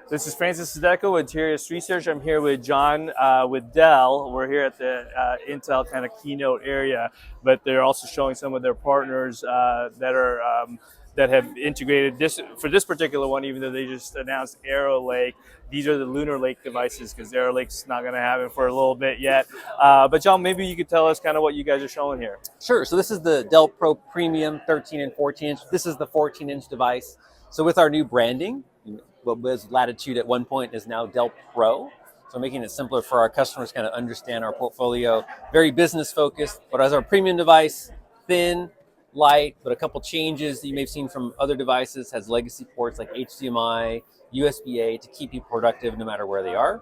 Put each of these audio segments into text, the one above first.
This is Francis Sideco with TIRIAS Research. I'm here with John with Dell. We're here at the Intel kind of keynote area, but they're also showing some of their partners that have integrated this for this particular one. Even though they just announced Arrow Lake, these are the Lunar Lake devices because Arrow Lake's not going to have it for a little bit yet. But John, maybe you could tell us kind of what you guys are showing here. Sure. So this is the Dell Pro Premium 13 and 14 inch. This is the 14-inch device. So with our new branding, what was Latitude at one point is now Dell Pro. So making it simpler for our customers to kind of understand our portfolio. Very business focused, but as our premium device, thin, light, but a couple changes that you may have seen from other devices, has legacy ports like HDMI, USB-A to keep you productive no matter where they are.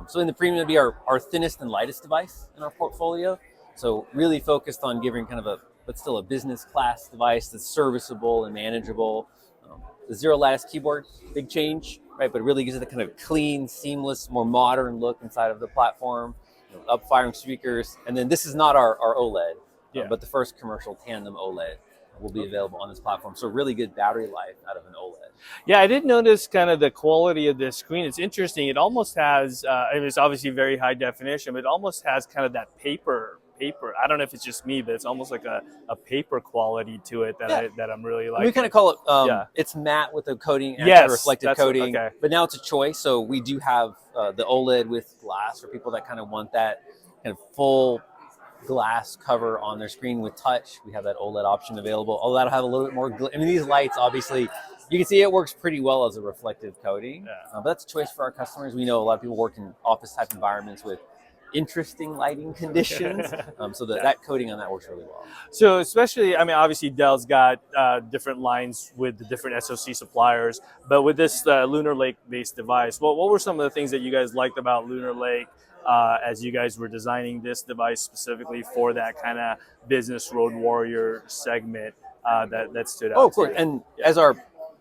So in the premium, it'll be our thinnest and lightest device in our portfolio. So really focused on giving kind of but still a business class device that's serviceable and manageable. The zero lattice keyboard, big change, right? But it really gives it the kind of clean, seamless, more modern look inside of the platform. Up-firing speakers, and then this is not our OLED, but the first commercial tandem OLED will be available on this platform. So really good battery life out of an OLED. Yeah, I did notice kind of the quality of this screen. It's interesting. It almost has, it's obviously very high definition, but it almost has kind of that paper. I don't know if it's just me, but it's almost like a paper quality to it that I'm really liking. We kind of call it, it's matte with a coating, reflective coating, but now it's a choice. So we do have the OLED with glass for people that kind of want that kind of full glass cover on their screen with touch. We have that OLED option available. Oh, that'll have a little bit more, these lights, obviously, you can see it works pretty well as a reflective coating, but that's a choice for our customers. We know a lot of people work in office type environments with interesting lighting conditions, so that coating on that works really well. So especially, I mean, obviously Dell's got different lines with the different SoC suppliers, but with this Lunar Lake based device, what were some of the things that you guys liked about Lunar Lake as you guys were designing this device specifically for that kind of business road warrior segment that stood out? Oh, of course, and as our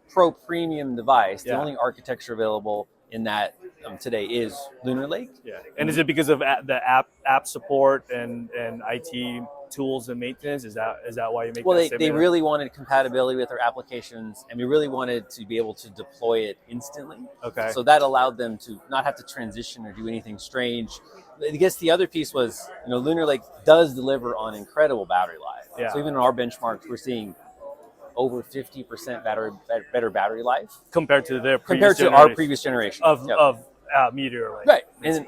Pro Premium device, the only architecture available in that today is Lunar Lake. Yeah, and is it because of the app support and IT tools and maintenance? Is that why you make? Well, they really wanted compatibility with their applications, and we really wanted to be able to deploy it instantly. Okay. So that allowed them to not have to transition or do anything strange. I guess the other piece was, Lunar Lake does deliver on incredible battery life. Yeah. So even in our benchmarks, we're seeing over 50% better battery life compared to our previous generation of Meteor Lake. Right, and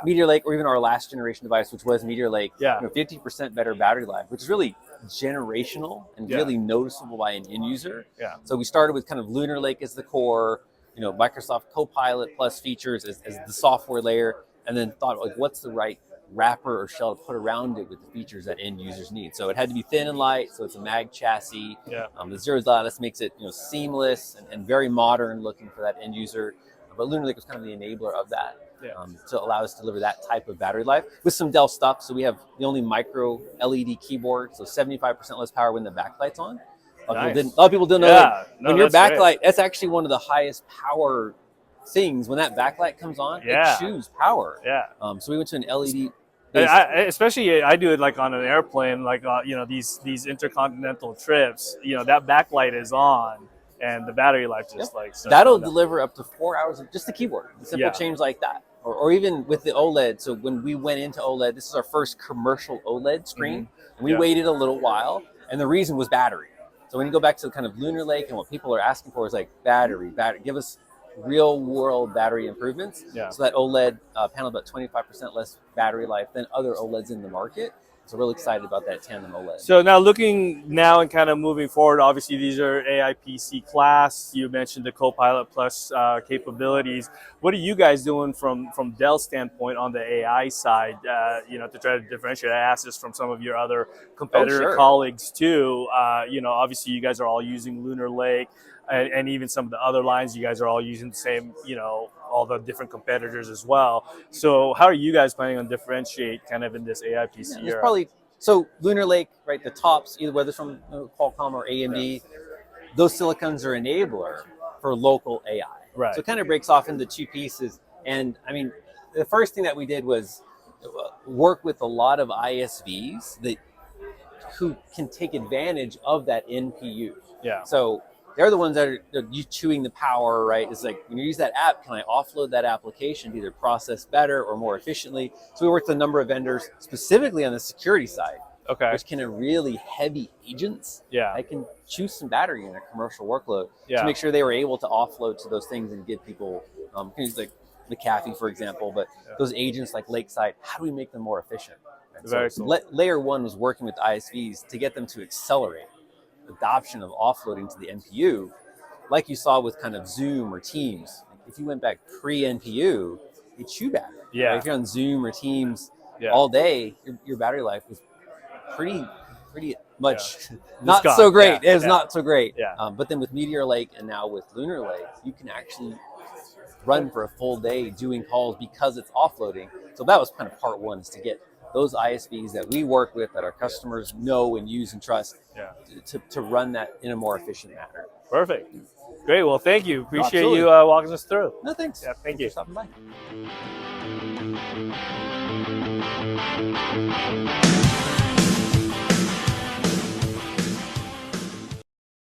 Meteor Lake, or even our last generation device, which was Meteor Lake, 50% better battery life, which is really generational and really noticeable by an end user. Yeah. So we started with kind of Lunar Lake as the core, Microsoft Copilot plus features as the software layer, and then thought, like, what's the right wrapper or shell to put around it with the features that end users need. So it had to be thin and light, so it's a mag chassis. The zero lattice makes it seamless and very modern looking for that end user. But Lunar Lake was kind of the enabler of that to allow us to deliver that type of battery life with some Dell stuff. So we have the only micro LED keyboard, so 75% less power when the backlight's on. A lot of people didn't know that when your backlight, that's actually one of the highest power things. When that backlight comes on, it chews power. So we went to an LED. Especially I do it like on an airplane, like these intercontinental trips. That backlight is on, and the battery life just that'll deliver up to 4 hours of just the keyboard. A simple change like that, or even with the OLED. So when we went into OLED, this is our first commercial OLED screen, and we waited a little while, and the reason was battery. So when you go back to kind of Lunar Lake, and what people are asking for is like battery. Give us real world battery improvements. So that OLED panel about 25% less battery life than other OLEDs in the market. So really excited about that tandem OLED. So now looking and kind of moving forward, obviously these are AI PC class. You mentioned the Copilot Plus capabilities. What are you guys doing from Dell's standpoint on the AI side, to try to differentiate? I asked this from some of your other competitor colleagues too. Obviously you guys are all using Lunar Lake. And even some of the other lines, you guys are all using the same, all the different competitors as well. So how are you guys planning on differentiate kind of in this AI PC era? So Lunar Lake, right, the tops, either whether it's from Qualcomm or AMD, those silicons are enabler for local AI. Right. So it kind of breaks off into two pieces. And I mean, the first thing that we did was work with a lot of ISVs who can take advantage of that NPU. Yeah. So they're the ones that are you chewing the power, right? It's like when you use that app, can I offload that application to either process better or more efficiently? So we worked with a number of vendors specifically on the security side, Okay. which can have really heavy agents Yeah. that can chew some battery in a commercial workload Yeah. to make sure they were able to offload to those things and give people, things like McAfee, for example, but those agents like Lakeside, how do we make them more efficient? And so Very cool. layer one was working with ISVs to get them to accelerate adoption of offloading to the NPU, like you saw with kind of Zoom or Teams. If you went back pre-NPU, it chew battery. Yeah. Right? If you're on Zoom or Teams Yeah. all day, your battery life was pretty much not gone. so great. Yeah. It's not so great. Yeah. But then with Meteor Lake and now with Lunar Lake, you can actually run for a full day doing calls because it's offloading. So that was kind of part one, is to get those ISVs that we work with, that our customers know and use and trust, to run that in a more efficient manner. Perfect. Great. Well, thank you. Appreciate Absolutely. you walking us through. No, thanks. Yeah, thank Thanks you. for stopping by.